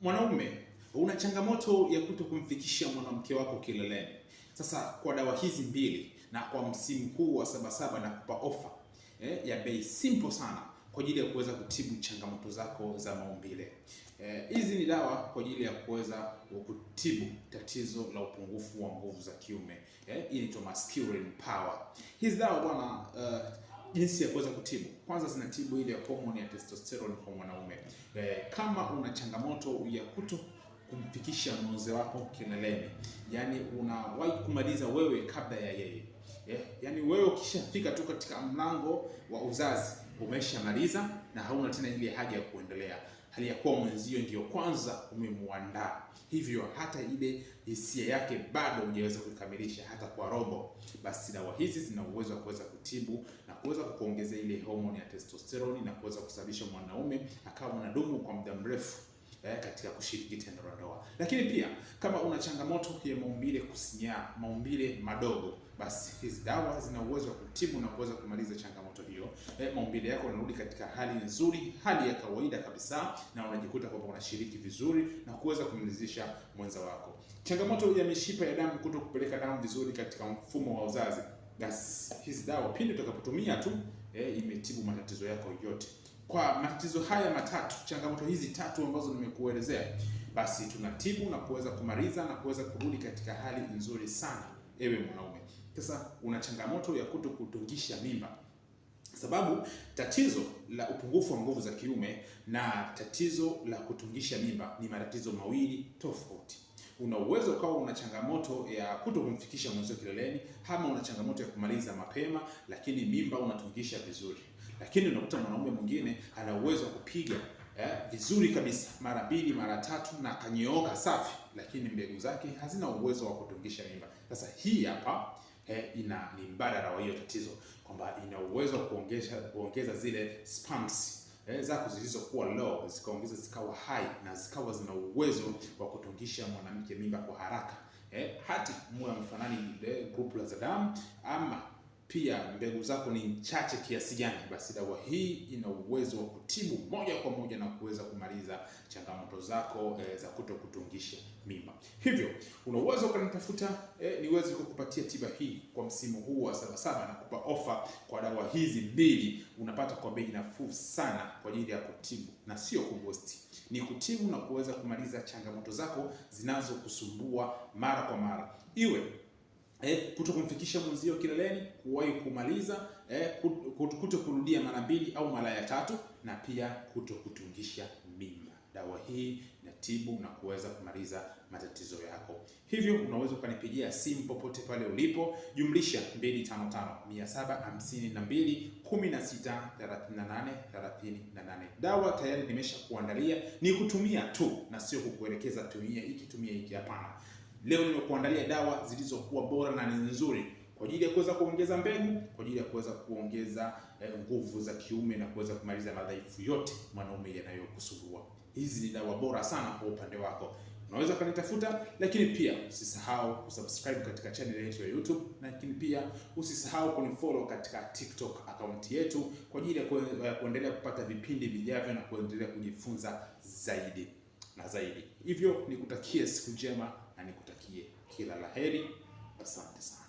Mwanaume, una changamoto ya kutokumfikisha mwanamke wako kileleni. Sasa kwa dawa hizi mbili na kwa msimu huu wa Sabasaba na kupa ofa ya bei simple sana kwa ajili ya kuweza kutibu changamoto zako za maumbile. Hizi ni dawa kwa ajili ya kuweza kutibu tatizo la upungufu wa nguvu za kiume. Hii ni masculine power. Hizi dawa bwana, jinsi ya kuweza kutibu. Kwanza zinatibu ile hormone ya testosterone kwa mwanaume. Kama una changamoto ya kumfikisha mwenzi wako kileleni, yani unawahi kumaliza wewe kabla ya yeye. Yani wewe ukishafika tu katika mlango wa uzazi umeshamaliza na hauna tena ile haja ya kuendelea, hali ya kuwa mwenzio ndio kwanza umemuandaa, hivyo hata ile hisia yake bado hujaweza kukamilisha hata kwa robo. Basi dawa hizi zina uwezo wa kuweza kutibu na kuweza kuongezea ile hormone ya testosterone na kuweza kusababisha mwanaume akawa anadumu kwa muda mrefu katika kushiriki tendo la ndoa. Lakini pia kama una changamoto ya maumbile kusinyaa, maumbile madogo, basi hizi dawa zina uwezo wa kutibu na kuweza kumaliza changamoto hiyo. Maumbile yako yanarudi katika hali nzuri, hali ya kawaida kabisa, na unajikuta kwamba unashiriki vizuri na kuweza kumridhisha mwenza wako. Changamoto ya mishipa ya damu kuto kupeleka damu vizuri katika mfumo wa uzazi, basi hizi dawa pindi utakapotumia tu imetibu matatizo yako yote. Kwa matatizo haya matatu, changamoto hizi tatu ambazo nimekuelezea, basi tunatibu na kuweza kumaliza na kuweza kurudi katika hali nzuri sana. Ewe mwanaume, sasa una changamoto ya kutungisha mimba, sababu tatizo la upungufu wa nguvu za kiume na tatizo la kutungisha mimba ni matatizo mawili tofauti. Una uwezo ukawa una changamoto ya kutokumfikisha mwenzio kileleni, ama una changamoto ya kumaliza mapema lakini mimba unatungisha vizuri. Lakini unakuta mwanaume mwingine ana uwezo wa kupiga vizuri kabisa mara 2 mara 3 na kanyooka safi, lakini mbegu zake hazina uwezo wa kutungisha mimba. Sasa hii hapa ni mbadala wa hiyo tatizo, kwamba ina uwezo wa kuongeza zile sperms zako zilizokuwa low, zikaongeza zikawa high na zikawa zina uwezo wa kutungisha mwanamke mimba kwa haraka. Hata muwe mfanani group za damu, ama pia mbegu zako ni chache kiasi gani, basi dawa hii ina uwezo wa kutibu moja kwa moja na kuweza kumaliza changamoto zako za kutokutungisha mimba. Hivyo una uwezo ukanitafuta niweze kukupatia tiba hii kwa msimu huu wa Sabasaba na kupa ofa kwa dawa hizi mbili. Unapata kwa bei nafuu sana kwa ajili ya kutibu na sio kubosti. Ni kutibu na kuweza kumaliza changamoto zako zinazokusumbua mara kwa mara, iwe kutokumfikisha mwenzio kileleni, kuwahi kumaliza, kurudia mara 2 au mara ya 3, na pia kutokutungisha mimba. Dawa hii inatibu na kuweza kumaliza matatizo yako. Hivyo unaweza ukanipigia simu popote pale ulipo, jumlisha 255 752 16 38 38. Dawa tayari nimesha kuandalia, ni kutumia tu na sio kukuelekeza tumia hiki hapana. Leo nimekuandalia dawa zilizokuwa bora na ni nzuri kwa ajili ya kuweza kuongeza mbegu, kwa ajili ya kuweza kuongeza nguvu za kiume na kuweza kumaliza madhaifu yote mwanaume yanayokusumbua. Hizi ni dawa bora sana kwa upande wako. Unaweza kanitafuta, lakini pia usisahau kusubscribe katika channel yetu ya YouTube, lakini pia usisahau kunifollow katika TikTok account yetu kwa ajili ya kuendelea kupata vipindi vijavyo na kuendelea kujifunza zaidi na zaidi. Hivyo nikutakie siku njema na nikutakie kila laheri. Asante sana.